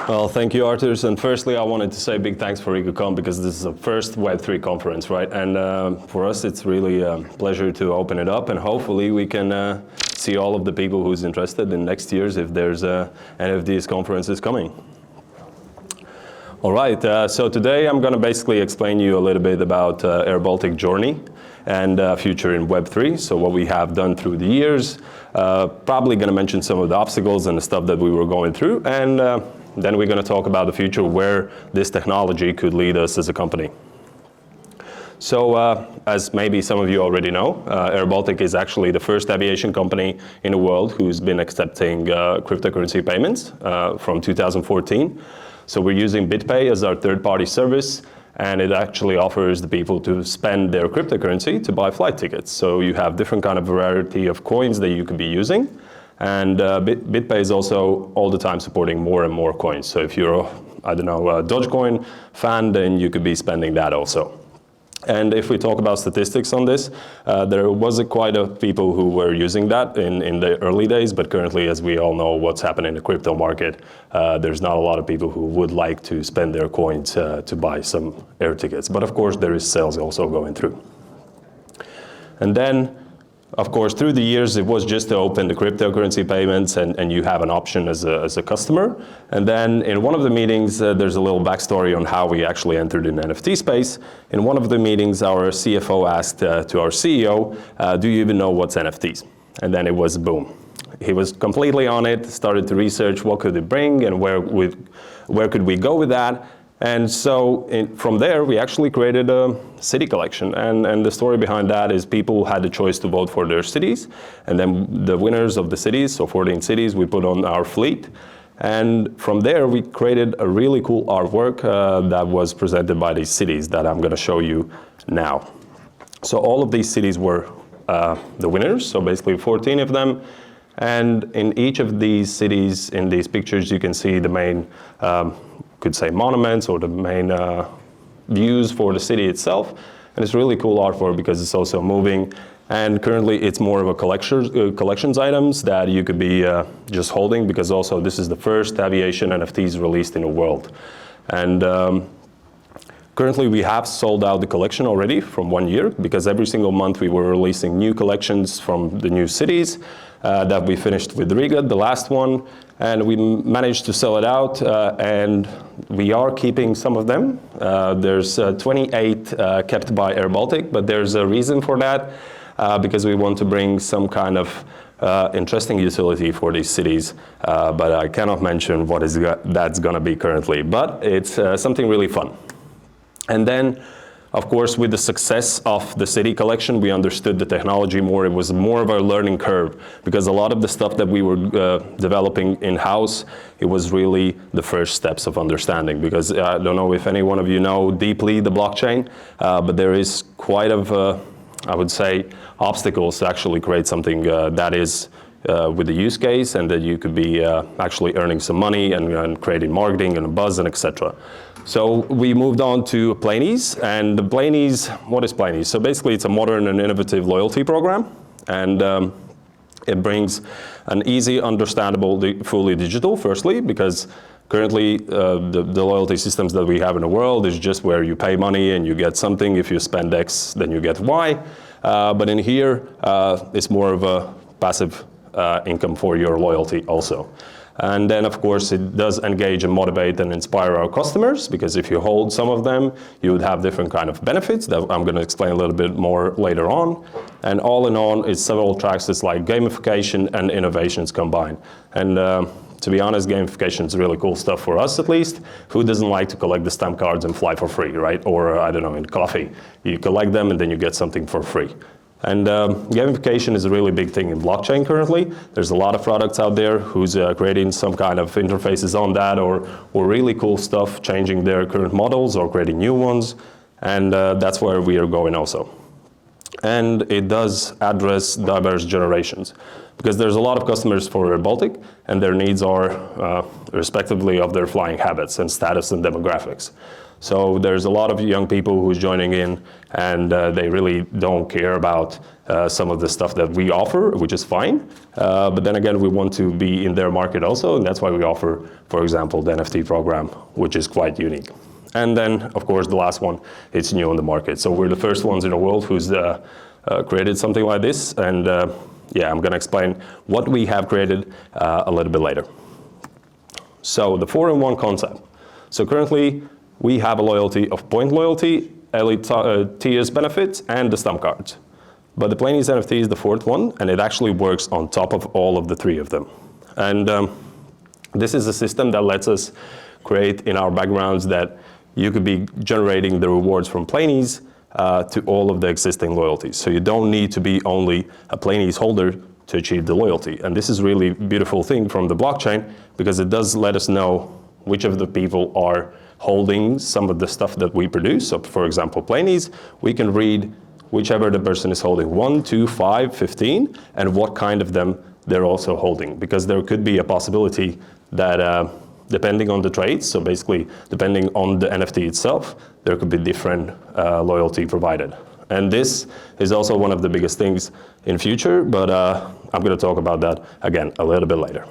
Well, thank you, Arturs. And firstly, I wanted to say big thanks for EcoCom because this is the first Web3 conference, right? And for us, it's really a pleasure to open it up, and hopefully we can see all of the people who's interested in next year's if there's NFTs conferences coming. All right, so today I'm going to basically explain you a little bit about airBaltic journey and future in Web3. So what we have done through the years, probably going to mention some of the obstacles and the stuff that we were going through, and then we're going to talk about the future where this technology could lead us as a company. So as maybe some of you already know, airBaltic is actually the first aviation company in the world who's been accepting cryptocurrency payments from 2014. So we're using BitPay as our third-party service, and it actually offers the people to spend their cryptocurrency to buy flight tickets. So you have different kind of variety of coins that you could be using. And BitPay is also all the time supporting more and more coins. So if you're, I don't know, a Dogecoin fan, then you could be spending that also. And if we talk about statistics on this, there was quite a people who were using that in the early days, but currently, as we all know what's happening in the crypto market, there's not a lot of people who would like to spend their coins to buy some air tickets. But of course, there is sales also going through. And then, of course, through the years, it was just to open the cryptocurrency payments, and you have an option as a customer. And then in one of the meetings, there's a little backstory on how we actually entered in the NFT space. In one of the meetings, our CFO asked to our CEO, do you even know what's NFTs? And then it was boom. He was completely on it, started to research what could it bring and where could we go with that. And so from there, we actually created a city collection. And the story behind that is people had the choice to vote for their cities. And then the winners of the cities, so 14 cities, we put on our fleet. And from there, we created a really cool artwork that was presented by these cities that I'm going to show you now. So all of these cities were the winners, so basically 14 of them. And in each of these cities, in these pictures, you can see the main could say monuments or the main views for the city itself. And it's really cool artwork because it's also moving. And currently it's more of a collections items that you could be just holding, because also this is the first aviation NFTs released in the world. And currently we have sold out the collection already from 1 year, because every single month we were releasing new collections from the new cities that we finished with Riga, the last one. And we managed to sell it out, and we are keeping some of them. There's 28 kept by airBaltic, but there's a reason for that, because we want to bring some kind of interesting utility for these cities, but I cannot mention what that's going to be currently. But it's something really fun. And then, of course, with the success of the city collection, we understood the technology more. It was more of a learning curve, because a lot of the stuff that we were developing in-house, it was really the first steps of understanding. Because I don't know if any one of you know deeply the blockchain, but there is quite of, I would say, obstacles to actually create something that is with the use case, and that you could be actually earning some money and creating marketing and a buzz and etc. So we moved on to Planies, and the Planies, what is Planies? So basically it's a modern and innovative loyalty program, and it brings an easy, understandable, fully digital, firstly, because currently the loyalty systems that we have in the world is just where you pay money and you get something. If you spend X, then you get Y. But in here, it's more of a passive income for your loyalty also. And then, of course, it does engage and motivate and inspire our customers, because if you hold some of them, you would have different kind of benefits that I'm going to explain a little bit more later on. And all in all, it's several tracks. It's like gamification and innovations combined. And to be honest, gamification is really cool stuff for us, at least. Who doesn't like to collect the stamp cards and fly for free, right? Or, I don't know, in coffee. You collect them and then you get something for free. And gamification is a really big thing in blockchain currently. There's a lot of products out there who's creating some kind of interfaces on that, or really cool stuff, changing their current models or creating new ones. And that's where we are going also. And it does address diverse generations. because there's a lot of customers for airBaltic, and their needs are respectively of their flying habits and status and demographics. So there's a lot of young people who's joining in, and they really don't care about some of the stuff that we offer, which is fine. But then again, we want to be in their market also, and that's why we offer, for example, the NFT program, which is quite unique. And then, of course, the last one, it's new on the market. So we're the first ones in the world who's created something like this. And yeah, I'm gonna explain what we have created a little bit later. So the 4-in-1 concept. So currently, we have a loyalty of point loyalty, elite tiers benefits, and the stamp cards. But the Plainies NFT is the 4th one, and it actually works on top of all of the 3 of them. And this is a system that lets us create in our backgrounds that you could be generating the rewards from Plainies to all of the existing loyalties. So you don't need to be only a Plainies holder to achieve the loyalty. And this is really a beautiful thing from the blockchain, because it does let us know which of the people are holding some of the stuff that we produce. So for example, Plainies, we can read whichever the person is holding, 1, 2, 5, 15, and what kind of them they're also holding. Because there could be a possibility that depending on the trades, so basically depending on the NFT itself, there could be different loyalty provided. And this is also one of the biggest things in future, but I'm gonna talk about that again a little bit later.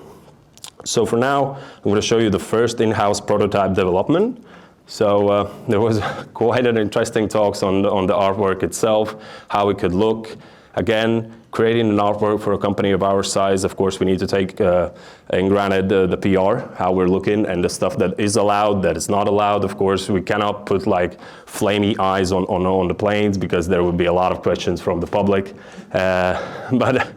So for now, I'm going to show you the first in-house prototype development. So there was quite an interesting talks on the artwork itself, how it could look. Again, creating an artwork for a company of our size, of course, we need to take in granted the PR, how we're looking, and the stuff that is allowed, that is not allowed. Of course, we cannot put like flamey eyes on the planes, because there would be a lot of questions from the public. But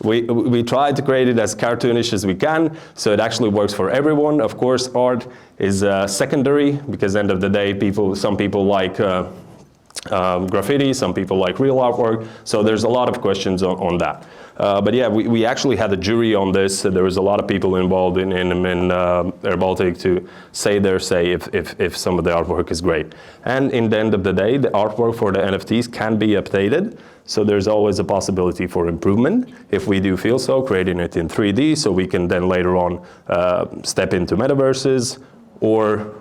we tried to create it as cartoonish as we can, so it actually works for everyone. Of course, art is secondary, because at the end of the day, some people like graffiti, some people like real artwork, so there's a lot of questions on that. But yeah, we actually had a jury on this. There was a lot of people involved in airBaltic to say their say if some of the artwork is great. And in the end of the day, the artwork for the NFTs can be updated. So there's always a possibility for improvement if we do feel so, creating it in 3D, so we can then later on step into metaverses, or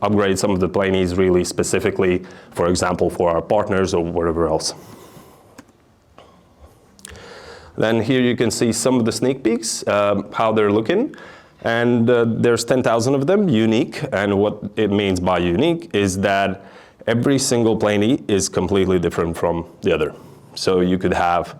upgrade some of the Plainies really specifically, for example, for our partners or whatever else. Then here you can see some of the sneak peeks, how they're looking. And there's 10,000 of them, unique. And what it means by unique is that every single Plainie is completely different from the other. So you could have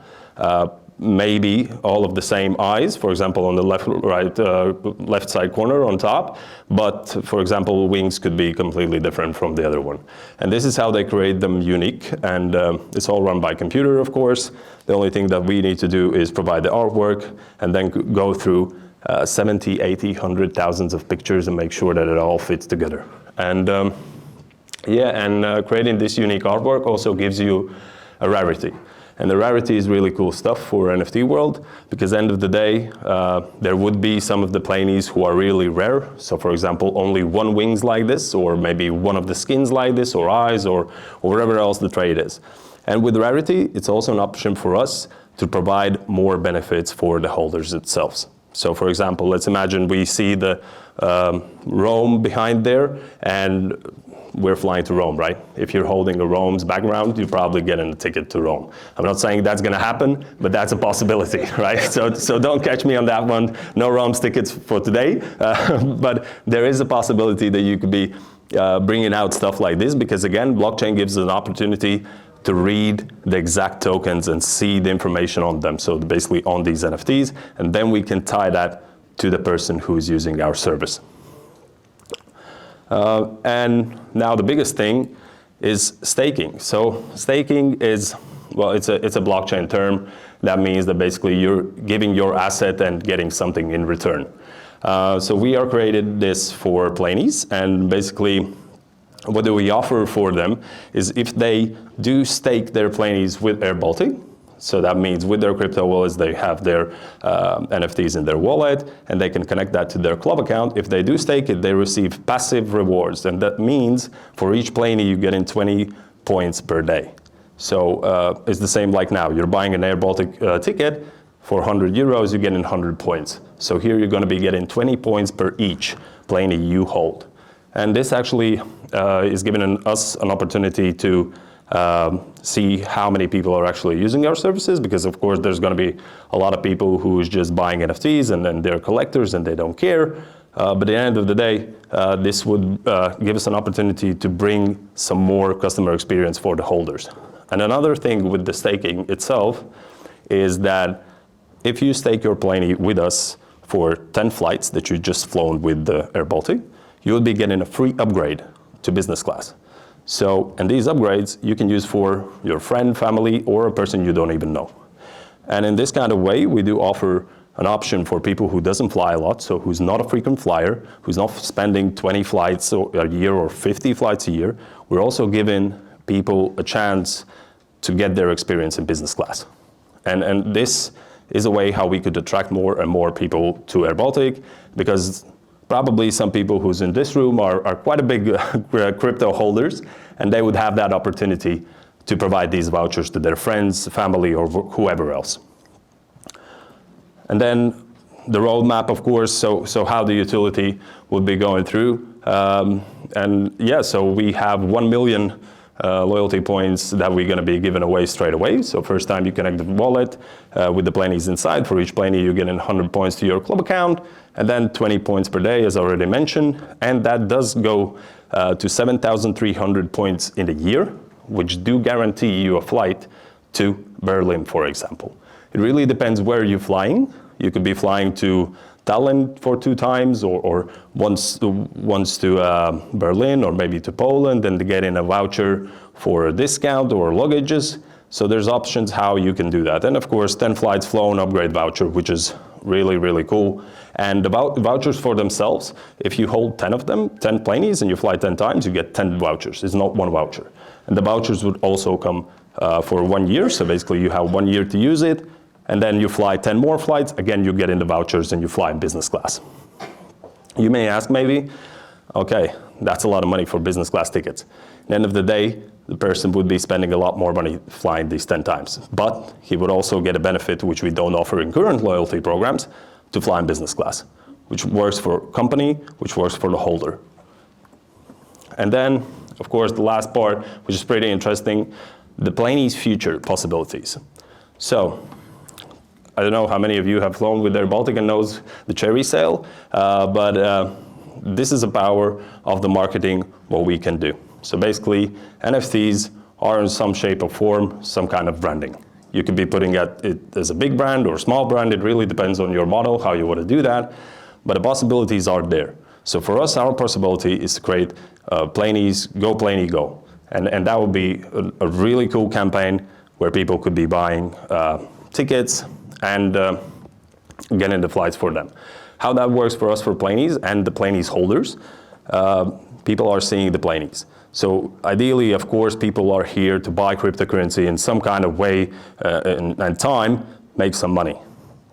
maybe all of the same eyes, for example, on the left side corner on top, but for example, wings could be completely different from the other one. And this is how they create them unique, and it's all run by computer, of course. The only thing that we need to do is provide the artwork and then go through 70, 80, 100 thousands of pictures and make sure that it all fits together. And creating this unique artwork also gives you a rarity. And the rarity is really cool stuff for NFT world, because at the end of the day, there would be some of the Plainies who are really rare. So for example, only one wings like this, or maybe one of the skins like this, or eyes, or whatever else the trade is. And with rarity, it's also an option for us to provide more benefits for the holders themselves. So for example, let's imagine we see the Rome behind there, and we're flying to Rome, right? If you're holding a Rome's background, you're probably getting a ticket to Rome. I'm not saying that's gonna happen, but that's a possibility, right? So don't catch me on that one. No Rome's tickets for today, but there is a possibility that you could be bringing out stuff like this, because again, blockchain gives us an opportunity to read the exact tokens and see the information on them. So basically on these NFTs, and then we can tie that to the person who is using our service. And now the biggest thing is staking. So staking is, well, it's a blockchain term. That means that basically you're giving your asset and getting something in return. So we are created this for Plainies, and basically what do we offer for them is if they do stake their Plainies with airBaltic, so that means with their crypto wallets, they have their NFTs in their wallet, and they can connect that to their club account. If they do stake it, they receive passive rewards. And that means for each Plainie, you get in 20 points per day. So it's the same like now. You're buying an airBaltic ticket. For 100 euros, you're getting 100 points. So here you're going to be getting 20 points per each planie you hold. And this actually is giving us an opportunity to see how many people are actually using our services, because of course there's going to be a lot of people who's just buying NFTs and then they're collectors and they don't care. But at the end of the day, this would give us an opportunity to bring some more customer experience for the holders. And another thing with the staking itself is that if you stake your planie with us for 10 flights that you just flown with the airBaltic, you will be getting a free upgrade to business class. So, and these upgrades you can use for your friend, family, or a person you don't even know. And in this kind of way, we do offer an option for people who doesn't fly a lot, so who's not a frequent flyer, who's not spending 20 flights a year or 50 flights a year. We're also giving people a chance to get their experience in business class. And this is a way how we could attract more and more people to airBaltic, because probably some people who's in this room are quite a big crypto holders, and they would have that opportunity to provide these vouchers to their friends, family, or whoever else. And then the roadmap, of course, so how the utility would be going through. And yeah, so we have 1 million loyalty points that we're going to be giving away straight away. So first time you connect the wallet with the planies inside. For each planie, you're getting 100 points to your club account, and then 20 points per day, as already mentioned. And that does go to 7,300 points in a year, which do guarantee you a flight to Berlin, for example. It really depends where you're flying. You could be flying to Tallinn for 2 times, or once to Berlin, or maybe to Poland, and to get in a voucher for a discount or luggages. So there's options how you can do that. And of course, 10 flights flown upgrade voucher, which is really, really cool. And the vouchers for themselves, if you hold 10 of them, 10 planies, and you fly 10 times, you get 10 vouchers. It's not 1 voucher. And the vouchers would also come for 1 year. So basically you have 1 year to use it. And then you fly 10 more flights, again, you get in the vouchers and you fly in business class. You may ask maybe, okay, that's a lot of money for business class tickets. At the end of the day, the person would be spending a lot more money flying these 10 times. But he would also get a benefit, which we don't offer in current loyalty programs, to fly in business class, which works for company, which works for the holder. And then, of course, the last part, which is pretty interesting, the planie's future possibilities. So, I don't know how many of you have flown with airBaltic and knows the cherry sale, but this is the power of the marketing, what we can do. So basically, NFTs are in some shape or form, some kind of branding. You could be putting it as a big brand or small brand. It really depends on your model, how you want to do that, but the possibilities are there. So for us, our possibility is to create planies, go planie, go. And that would be a really cool campaign where people could be buying tickets and getting the flights for them. How that works for us for planies and the planies holders, people are seeing the planies. So ideally, of course, people are here to buy cryptocurrency in some kind of way and time, make some money.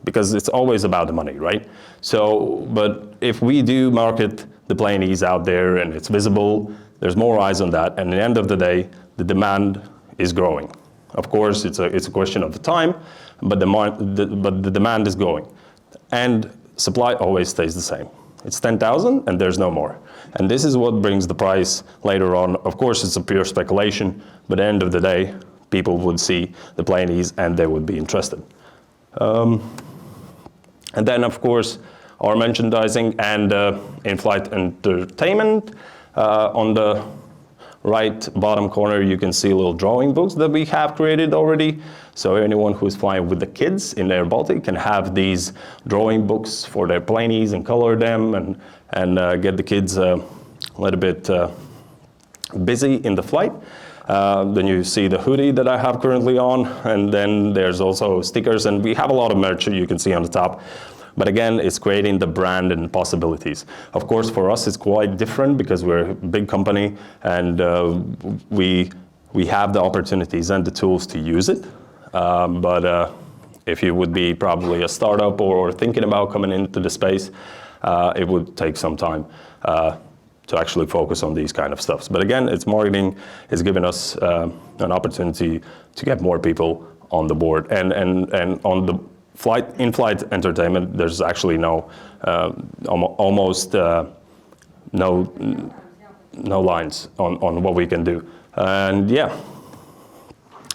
Because it's always about the money, right? So, but if we do market the planies out there and it's visible, there's more eyes on that, and at the end of the day, the demand is growing. Of course, it's a question of the time, but the demand is going. And supply always stays the same. It's 10,000 and there's no more. And this is what brings the price later on. Of course, it's a pure speculation, but at the end of the day, people would see the planies and they would be interested. And then, of course, our merchandising and in-flight entertainment. On the right bottom corner, you can see little drawing books that we have created already. So anyone who's flying with the kids in airBaltic can have these drawing books for their planies and color them and get the kids a little bit busy in the flight. Then you see the hoodie that I have currently on, and then there's also stickers, and we have a lot of merch you can see on the top. But again, it's creating the brand and possibilities. Of course, for us, it's quite different because we're a big company and we have the opportunities and the tools to use it. But if you would be probably a startup or thinking about coming into the space, it would take some time to actually focus on these kind of stuffs. But again, it's marketing. It's giving us an opportunity to get more people on the board. And on the in-flight entertainment, there's actually no, almost no lines on what we can do. And yeah,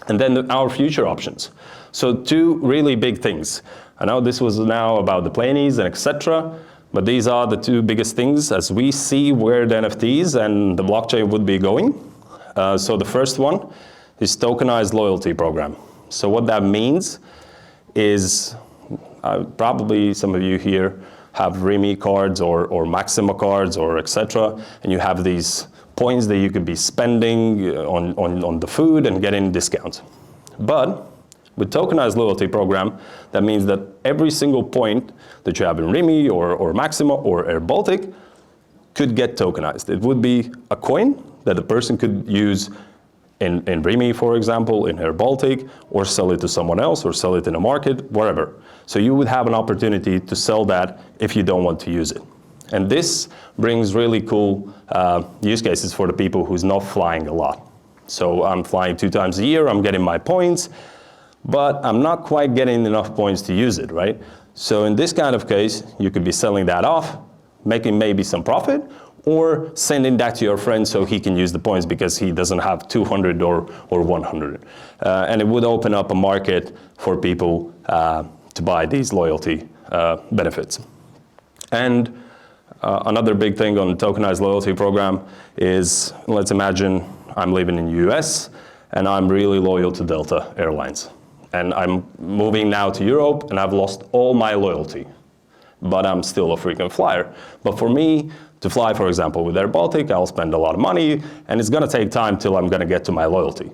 and then our future options. So two really big things. I know this was now about the planies and etc., but these are the two biggest things as we see where the NFTs and the blockchain would be going. So the first one is tokenized loyalty program. So what that means is, probably some of you here have Remy cards or Maxima cards or etc., and you have these points that you could be spending on the food and getting discounts. But with tokenized loyalty program, that means that every single point that you have in Remy or Maxima or airBaltic could get tokenized. It would be a coin that the person could use in Remy, for example, in airBaltic, or sell it to someone else, or sell it in a market, wherever. So you would have an opportunity to sell that if you don't want to use it. And this brings really cool use cases for the people who's not flying a lot. So I'm flying 2 times a year, I'm getting my points, but I'm not quite getting enough points to use it, right? So in this kind of case, you could be selling that off, making maybe some profit, or sending that to your friend so he can use the points because he doesn't have 200 or 100. And it would open up a market for people to buy these loyalty benefits. And another big thing on the tokenized loyalty program is, let's imagine I'm living in the US and I'm really loyal to Delta Airlines. And I'm moving now to Europe and I've lost all my loyalty, but I'm still a frequent flyer. But for me to fly, for example, with airBaltic, I'll spend a lot of money and it's gonna take time till I'm gonna get to my loyalty.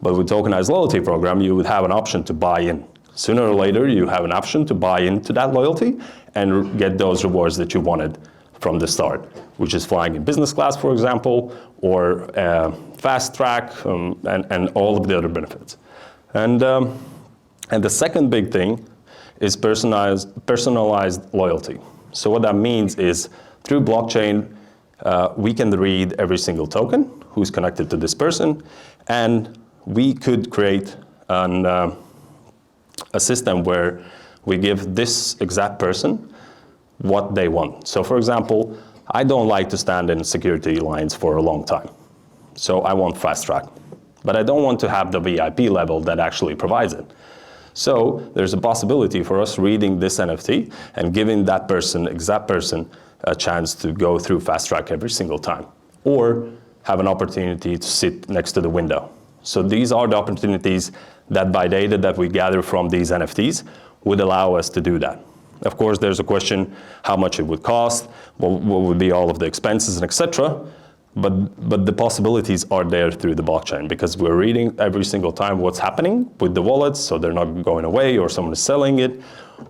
But with tokenized loyalty program, you would have an option to buy in. Sooner or later, you have an option to buy into that loyalty and get those rewards that you wanted from the start, which is flying in business class, for example, or fast track, and all of the other benefits. And the second big thing is personalized loyalty. So what that means is through blockchain, we can read every single token who's connected to this person, and we could create a system where we give this exact person what they want. So for example, I don't like to stand in security lines for a long time. So I want fast track. But I don't want to have the VIP level that actually provides it. So there's a possibility for us reading this NFT and giving that person, exact person, a chance to go through fast track every single time, or have an opportunity to sit next to the window. So these are the opportunities that by data that we gather from these NFTs would allow us to do that. Of course, there's a question how much it would cost, what would be all of the expenses and etc. But the possibilities are there through the blockchain because we're reading every single time what's happening with the wallets, so they're not going away or someone is selling it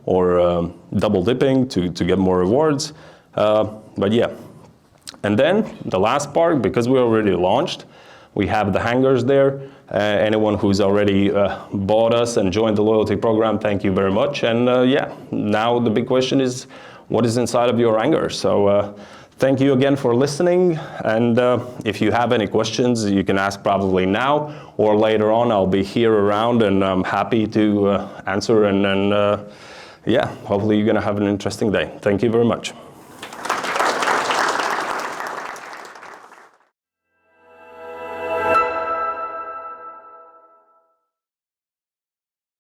or double dipping to get more rewards. But yeah. And then the last part, because we already launched, we have the hangars there. Anyone who's already bought us and joined the loyalty program, thank you very much. And yeah, now the big question is, what is inside of your hangar? So thank you again for listening. And if you have any questions, you can ask probably now or later on. I'll be here around and I'm happy to answer. And yeah, hopefully you're gonna have an interesting day. Thank you very much.